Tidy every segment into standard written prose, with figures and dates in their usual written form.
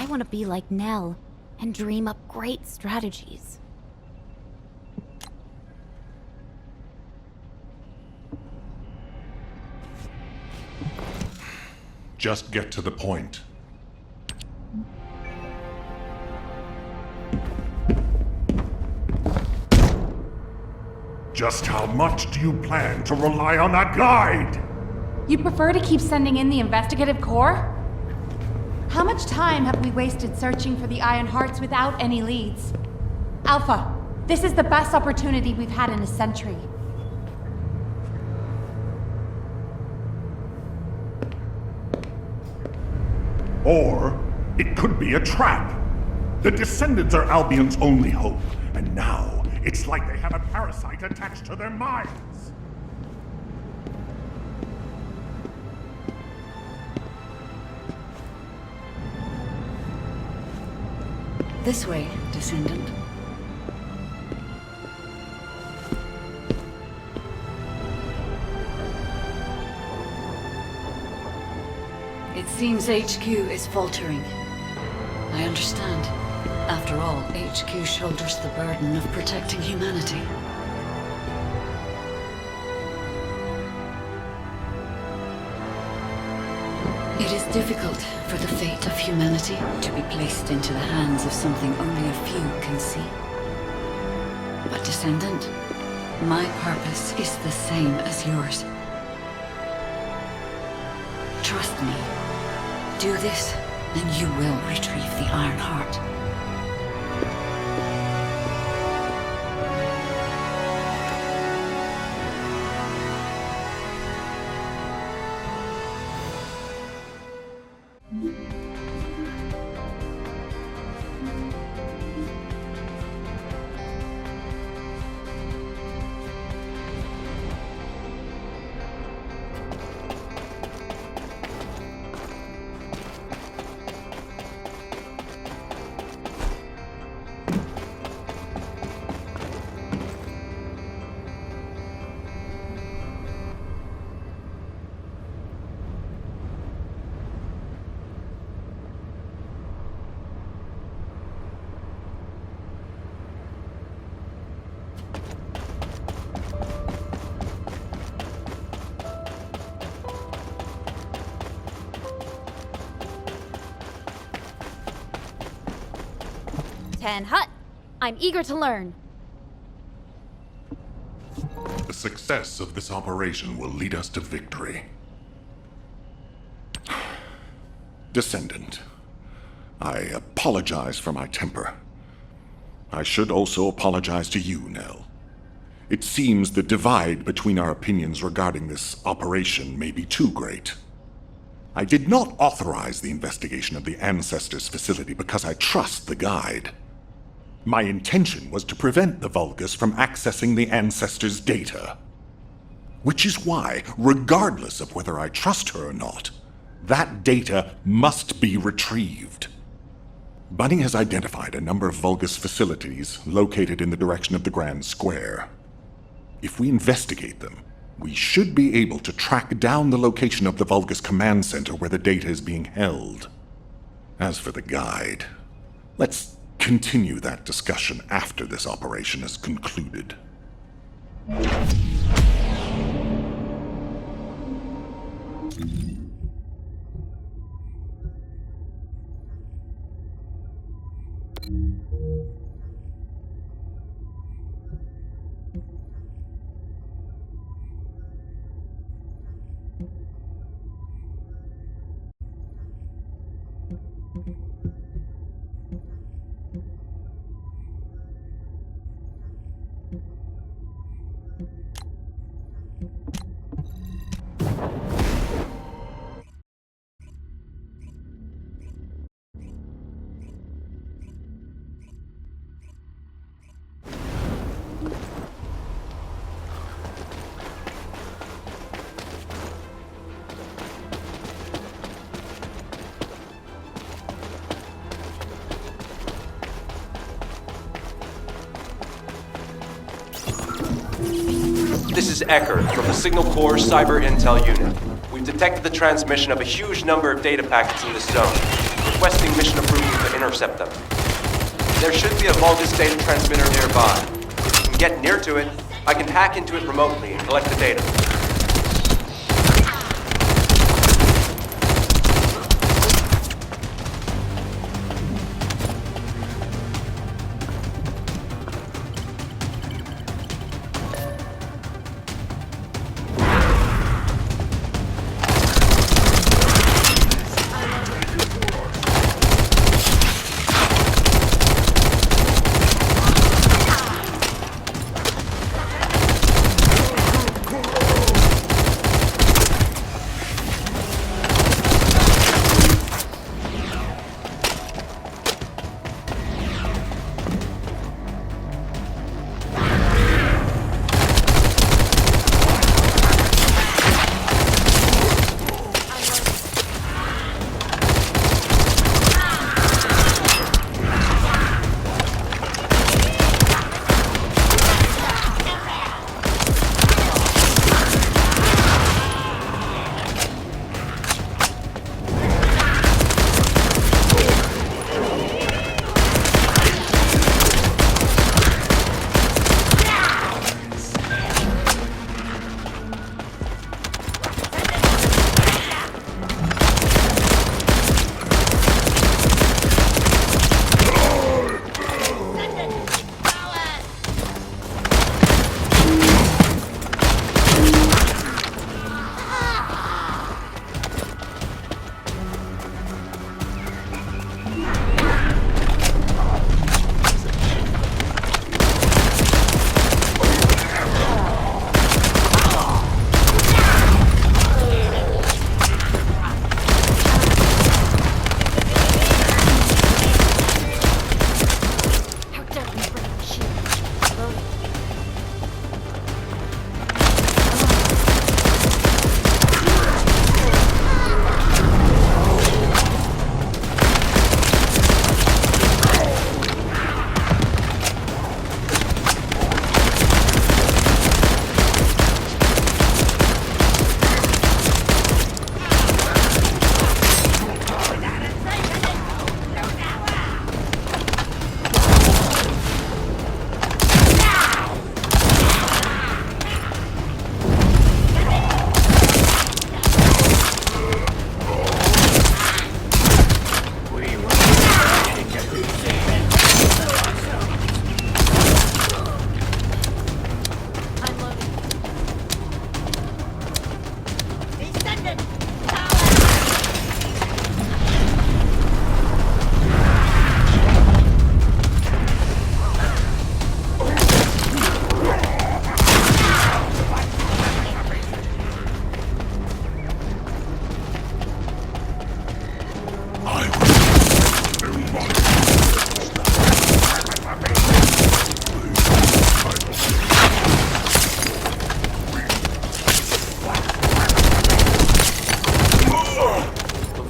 I want to be like Nell and dream up great strategies. Just get to the point. Just how much do you plan to rely on that guide? You prefer to keep sending in the investigative corps? How much time have we wasted searching for the Iron Hearts without any leads? Alpha, this is the best opportunity we've had in a century. Or it could be a trap. The Descendants are Albion's only hope, and now it's like they have a parasite attached to their minds. This way, Descendant. It seems HQ is faltering. I understand. After all, HQ shoulders the burden of protecting humanity. It is difficult for the fate of humanity to be placed into the hands of something only a few can see. But Descendant, my purpose is the same as yours. Trust me. Do this, and you will retrieve the Iron Heart. Tan Hut, I'm eager to learn. The success of this operation will lead us to victory. Descendant, I apologize for my temper. I should also apologize to you, Nell. It seems the divide between our opinions regarding this operation may be too great. I did not authorize the investigation of the Ancestors' facility because I trust the guide. My intention was to prevent the Vulgus from accessing the Ancestors' data. Which is why, regardless of whether I trust her or not, that data must be retrieved. Bunny has identified a number of Vulgus facilities located in the direction of the Grand Square. If we investigate them, we should be able to track down the location of the Vulgus command center where the data is being held. As for the guide, let's continue that discussion after this operation is concluded. This is Eckert from the Signal Corps Cyber Intel Unit. We've detected the transmission of a huge number of data packets in this zone. requesting mission approval to intercept them. There should be a Vulgus data transmitter nearby. If you can get near to it, I can hack into it remotely and collect the data.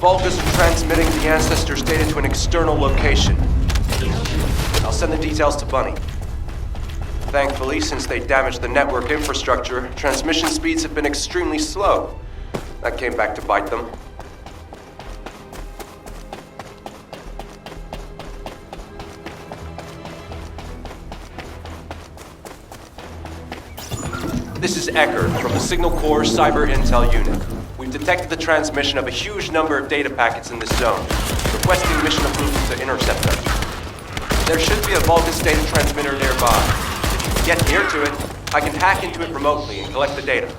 Vulgus are transmitting the Ancestors' data to an external location. I'll send the details to Bunny. Thankfully, since they damaged the network infrastructure, transmission speeds have been extremely slow. That came back to bite them. This is Eckert from the Signal Corps Cyber Intel Unit. We've detected the transmission of a huge number of data packets in this zone, requesting mission approval to intercept them. There should be a Vulgus data transmitter nearby. If you can get near to it, I can hack into it remotely and collect the data.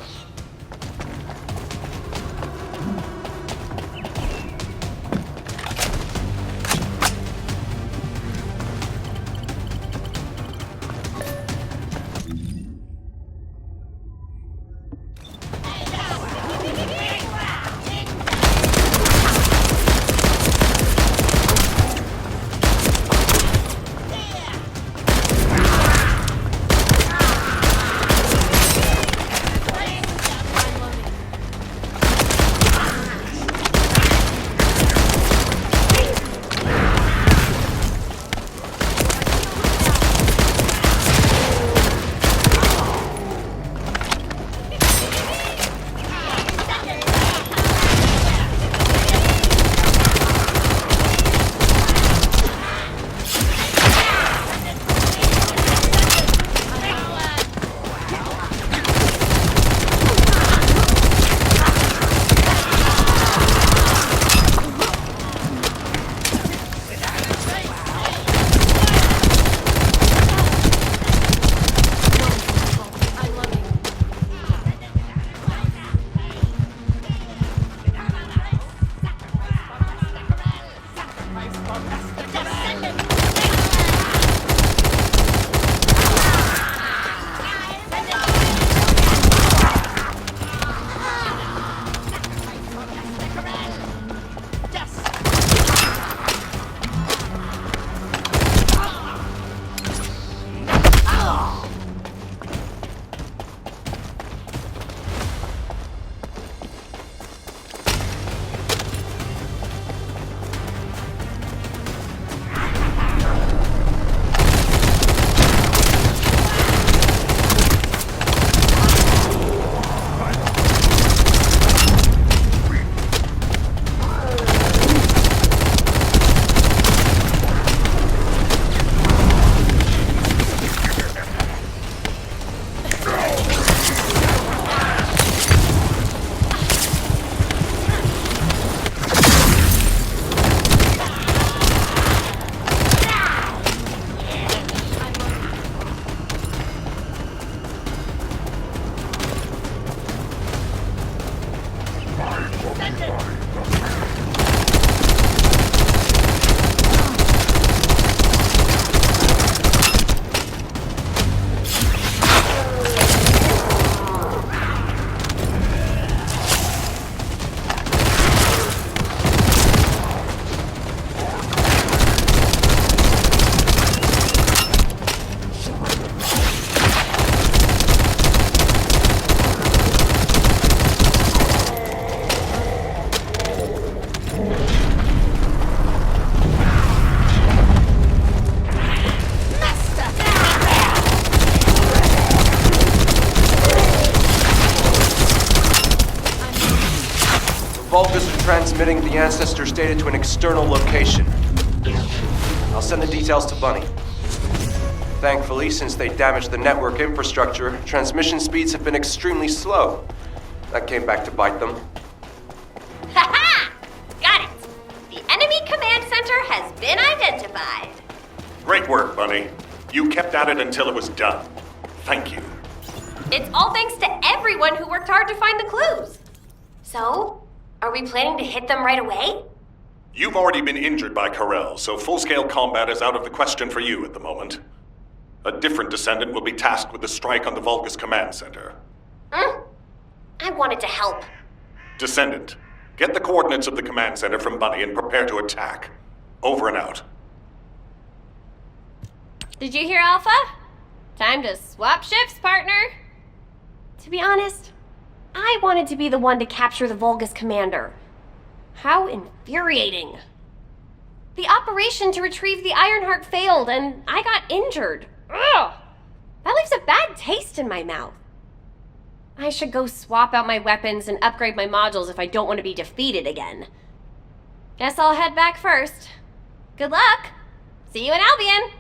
Vulgus are transmitting the Ancestors' data to an external location. I'll send the details to Bunny. Thankfully, since they damaged the network infrastructure, transmission speeds have been extremely slow. That came back to bite them. Ha-ha! Got it! The enemy command center has been identified. Great work, Bunny. You kept at it until it was done. Thank you. It's all thanks to everyone who worked hard to find the clues. So, are we planning to hit them right away? You've already been injured by Karel, so full-scale combat is out of the question for you at the moment. A different Descendant will be tasked with the strike on the Vulgus command center. I wanted to help. Descendant, get the coordinates of the command center from Bunny and prepare to attack. Over and out. Did you hear, Alpha? Time to swap ships, partner. To be honest, I wanted to be the one to capture the Vulgus commander. How infuriating. The operation to retrieve the Ironheart failed and I got injured. Ugh! That leaves a bad taste in my mouth. I should go swap out my weapons and upgrade my modules if I don't want to be defeated again. Guess I'll head back first. Good luck! See you in Albion!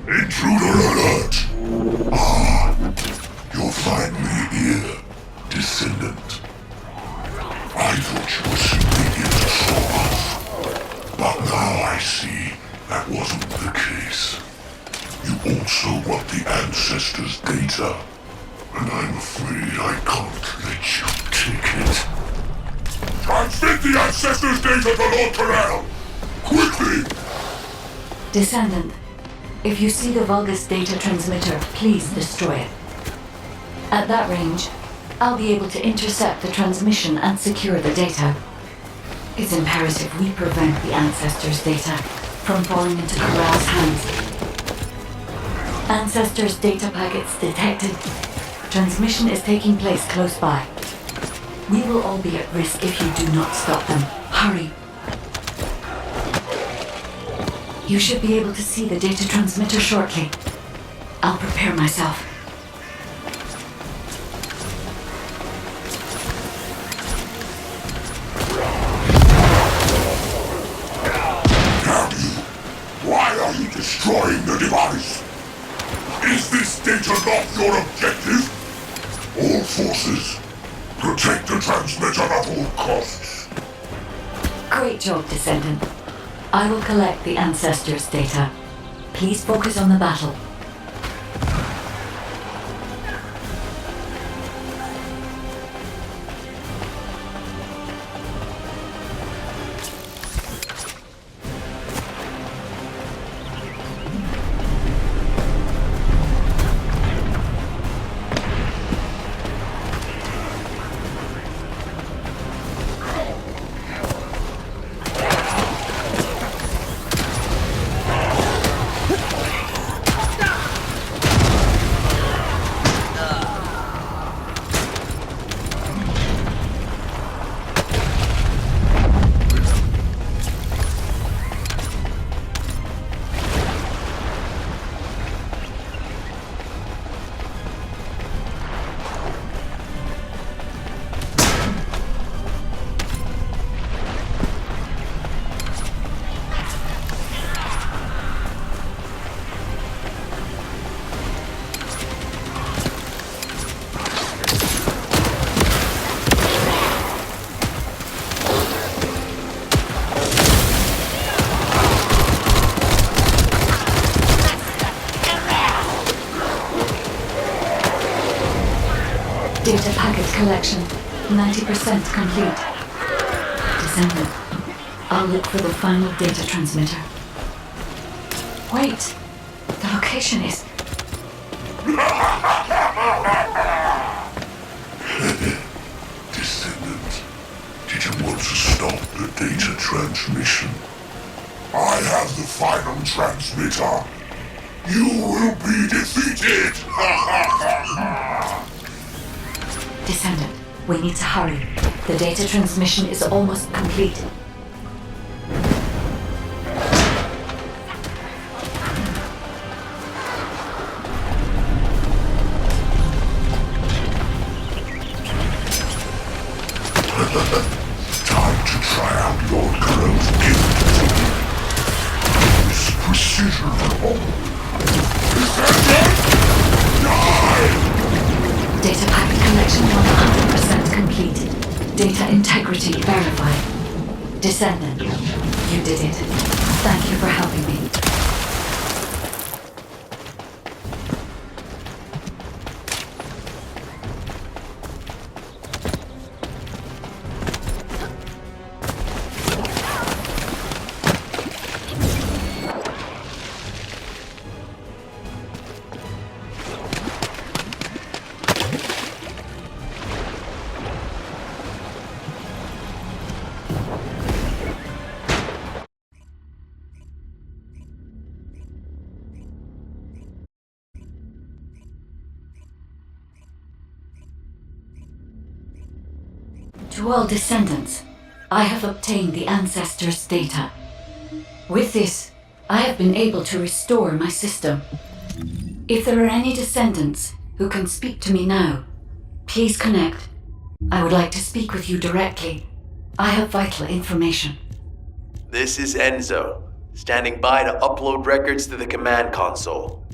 Intruder alert! You'll find me here, Descendant. I thought you were simply here to show off, but now I see that wasn't the case. You also want the Ancestors' data, and I'm afraid I can't let you take it. Transmit the Ancestors' data to Lord Terrell! Quickly! Descendant, if you see the Vulgus data transmitter, please destroy it. At that range, I'll be able to intercept the transmission and secure the data. It's imperative we prevent the Ancestors' data from falling into Corral's hands. Ancestors' data packets detected. Transmission is taking place close by. We will all be at risk if you do not stop them. Hurry. You should be able to see the data transmitter shortly. I'll prepare myself. Damn you! Why are you destroying the device? Is this data not your objective? All forces, protect the transmitter at all costs. Great job, Descendant. I will collect the Ancestors' data. Please focus on the battle. collection 90% complete. Descendant, I'll look for the final data transmitter. Wait, the location is... Descendant, did you want to stop the data transmission? I have the final transmitter. You will be defeated! Descendant, we need to hurry. The data transmission is almost complete. Time to try out Lord Crow's gift. This precision. Descendant! Die! Data packet collection 100% complete. Data integrity verified. Descendant, you did it. Thank you for helping me. To all descendants, I have obtained the ancestors' data. With this, I have been able to restore my system. If there are any descendants who can speak to me now, please connect. I would like to speak with you directly. I have vital information. This is Enzo, standing by to upload records to the command console.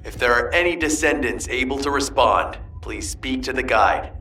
If there are any descendants able to respond, please speak to the guide.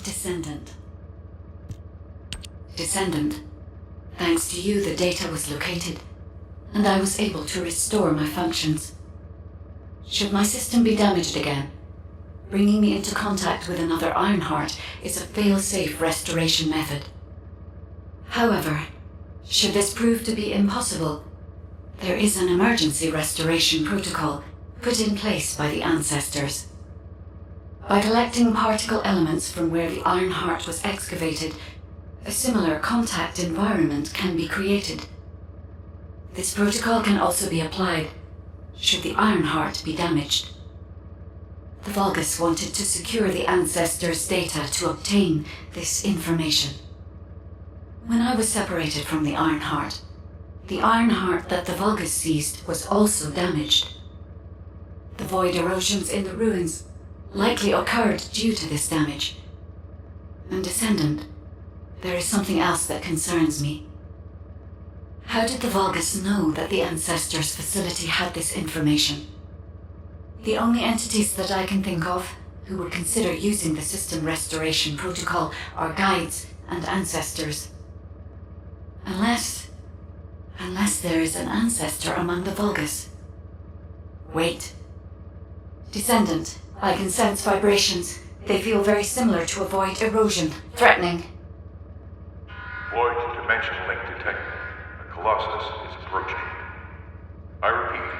Descendant. Descendant. Thanks to you, the data was located, and I was able to restore my functions. Should my system be damaged again, bringing me into contact with another Ironheart is a fail-safe restoration method. However, should this prove to be impossible, there is an emergency restoration protocol put in place by the ancestors. By collecting particle elements from where the Ironheart was excavated, a similar contact environment can be created. This protocol can also be applied should the Ironheart be damaged. The Vulgus wanted to secure the ancestors' data to obtain this information. When I was separated from the Ironheart that the Vulgus seized was also damaged. The void erosions in the ruins likely occurred due to this damage. And Descendant, there is something else that concerns me. How did the Vulgus know that the Ancestors' facility had this information? The only entities that I can think of who would consider using the system restoration protocol are guides and ancestors. Unless there is an ancestor among the Vulgus. Wait. Descendant, I can sense vibrations. They feel very similar to a void erosion, threatening. Void dimension link detected. A Colossus is approaching. I repeat,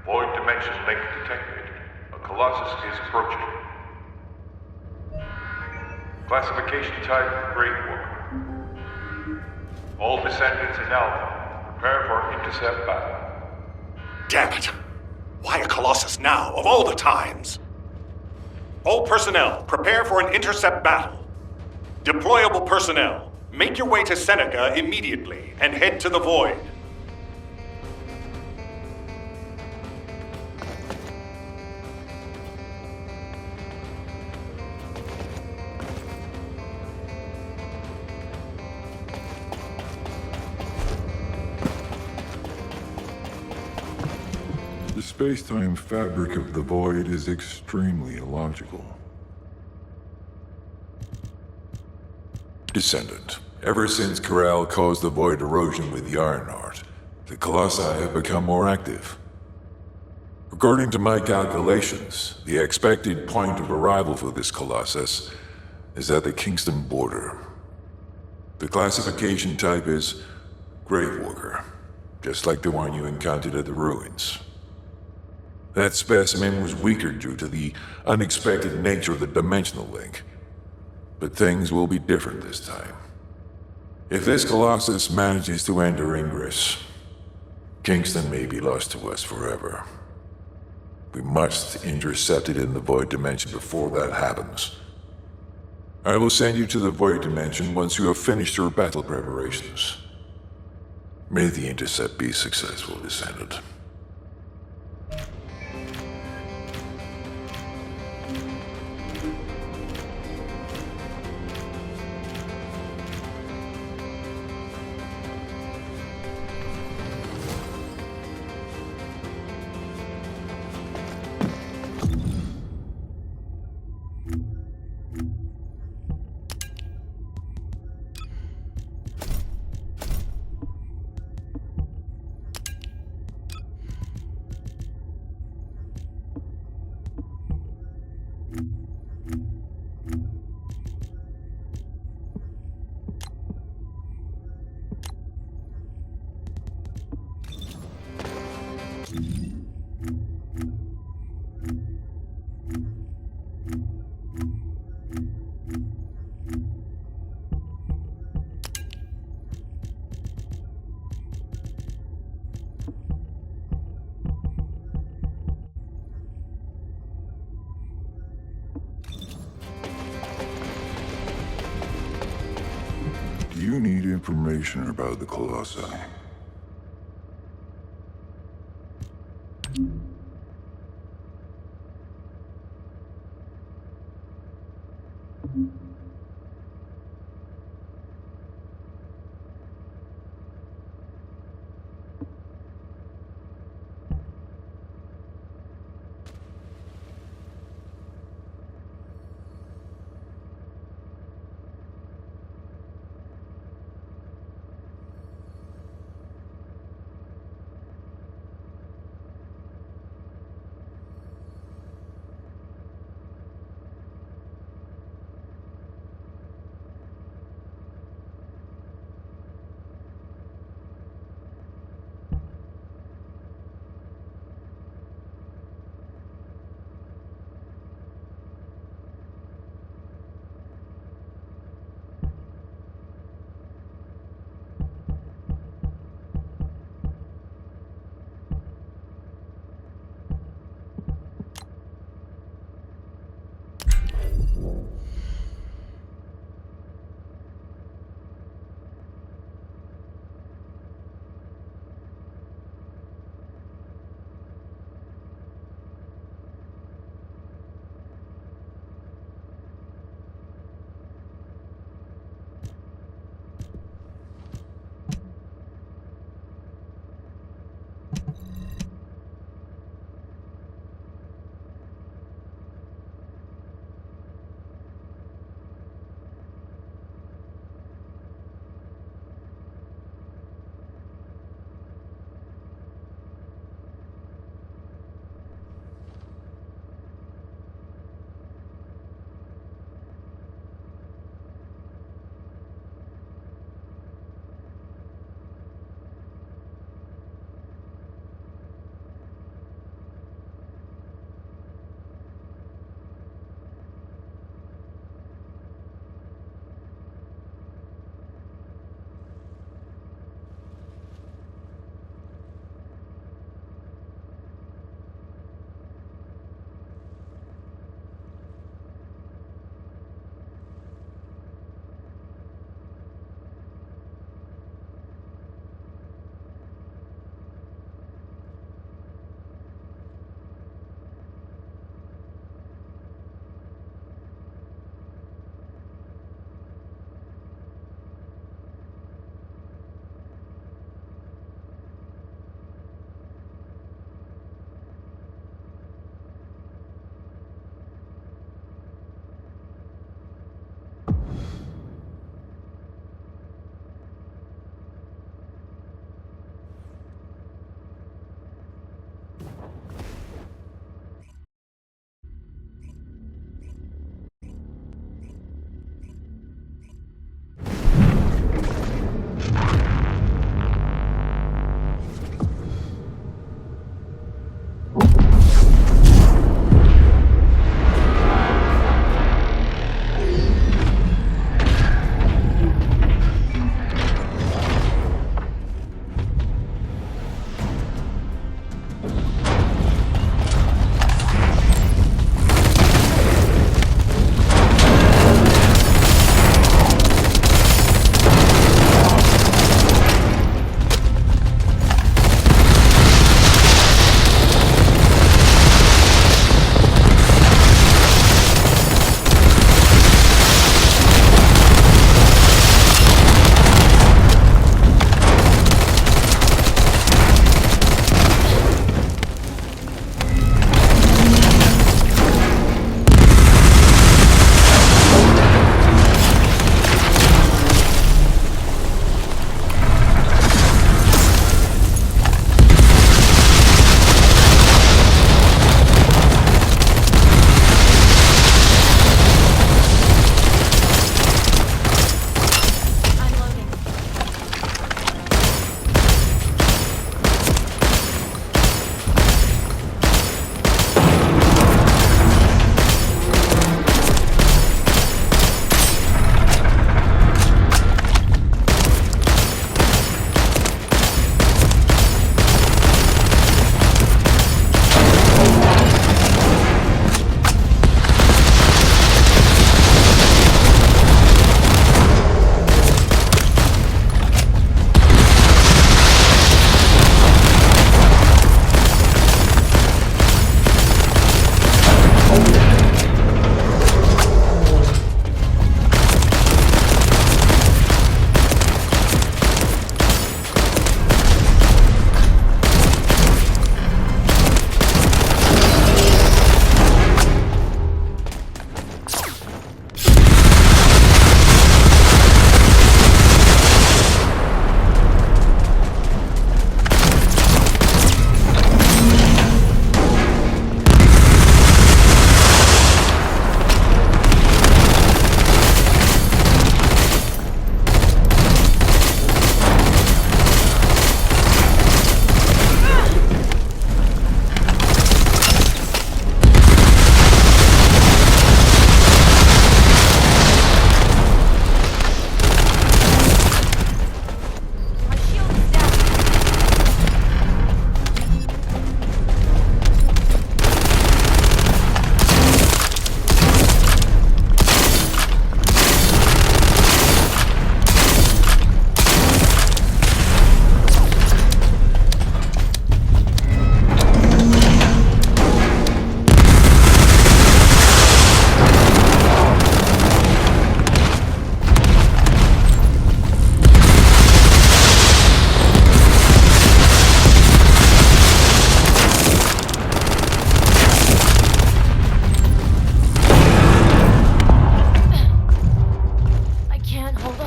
void dimension link detected. A Colossus is approaching. Classification type, Great War. All descendants in Alpha, prepare for intercept battle. Damn it! Why a Colossus now, of all the times? All personnel, prepare for an intercept battle. Deployable personnel, make your way to Seneca immediately and head to the Void. The space-time fabric of the Void is extremely illogical. Descendant, ever since Corral caused the Void erosion with the Ironheart, the Colossi have become more active. According to my calculations, the expected point of arrival for this Colossus is at the Kingston border. The classification type is Gravewalker, just like the one you encountered at the ruins. That specimen was weaker due to the unexpected nature of the dimensional link. But things will be different this time. If this Colossus manages to enter Ingress, Kingston may be lost to us forever. We must intercept it in the Void Dimension before that happens. I will send you to the Void Dimension once you have finished your battle preparations. May the intercept be successful, Descendant. You need information about the Colossi.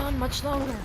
on much longer.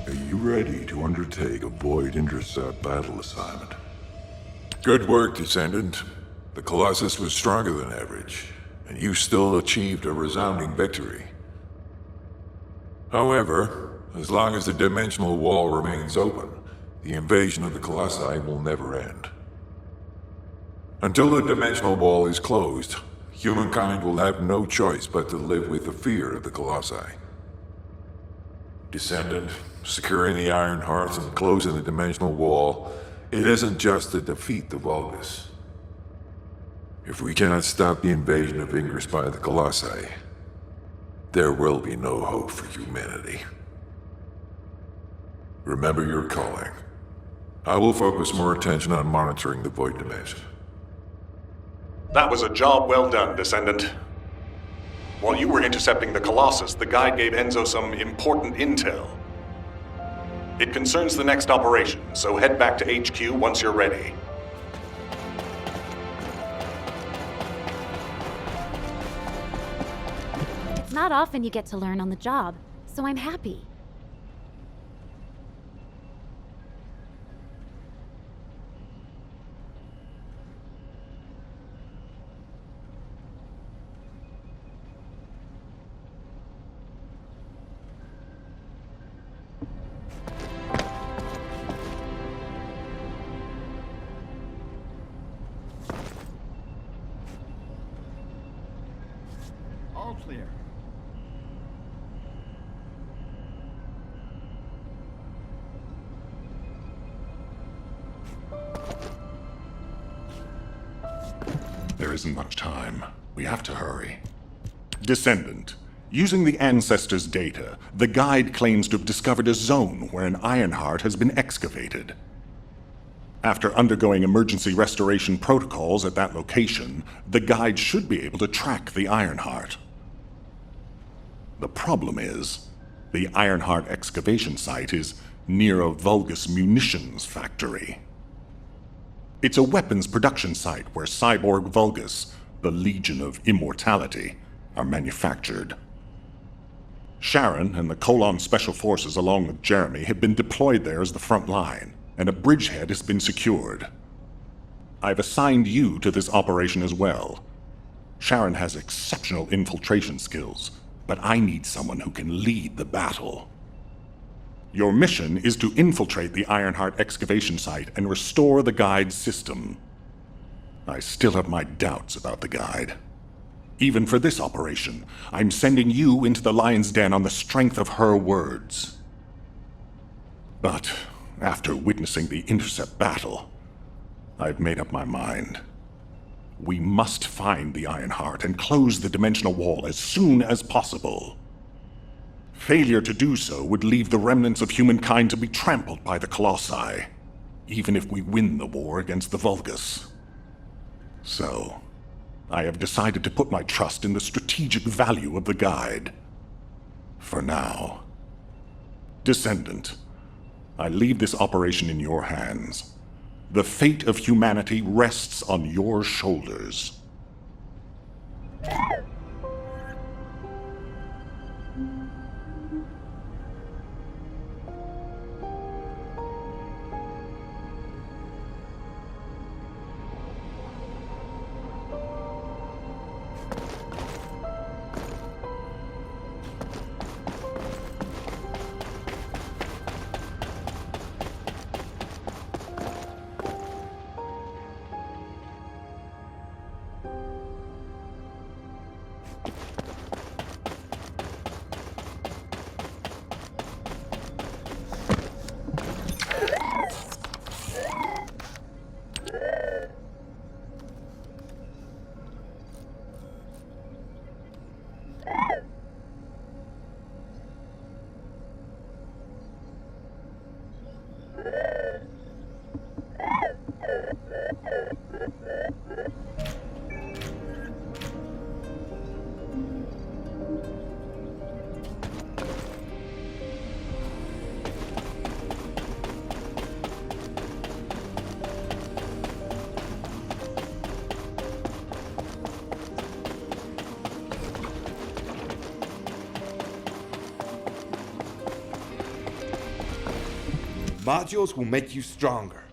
Are you ready to undertake a Void Intercept battle assignment? Good work, Descendant. The Colossus was stronger than average, and you still achieved a resounding victory. However, as long as the dimensional wall remains open, the invasion of the Colossi will never end. Until the dimensional wall is closed, humankind will have no choice but to live with the fear of the Colossi. Descendant, securing the Iron Hearts and closing the dimensional wall, it isn't just to defeat the Vulgus. If we cannot stop the invasion of Ingress by the Colossi, there will be no hope for humanity. Remember your calling. I will focus more attention on monitoring the Void Dimension. That was a job well done, Descendant. While you were intercepting the Colossus, the guide gave Enzo some important intel. It concerns the next operation, so head back to HQ once you're ready. It's not often you get to learn on the job, so I'm happy. All clear. There isn't much time. We have to hurry. Descendant, using the Ancestors' data, the guide claims to have discovered a zone where an Ironheart has been excavated. After undergoing emergency restoration protocols at that location, the guide should be able to track the Ironheart. The problem is, the Ironheart excavation site is near a Vulgus munitions factory. It's a weapons production site where cyborg Vulgus, the Legion of Immortality, are manufactured. Sharon and the Colon Special Forces, along with Jeremy, have been deployed there as the front line, and a bridgehead has been secured. I've assigned you to this operation as well. Sharon has exceptional infiltration skills, but I need someone who can lead the battle. Your mission is to infiltrate the Ironheart excavation site and restore the guide's system. I still have my doubts about the guide. Even for this operation, I'm sending you into the Lion's Den on the strength of her words. But after witnessing the Intercept battle, I've made up my mind. We must find the Ironheart and close the dimensional wall as soon as possible. Failure to do so would leave the remnants of humankind to be trampled by the Colossi, even if we win the war against the Vulgus. So, I have decided to put my trust in the strategic value of the guide. For now. Descendant, I leave this operation in your hands. The fate of humanity rests on your shoulders. Modules will make you stronger.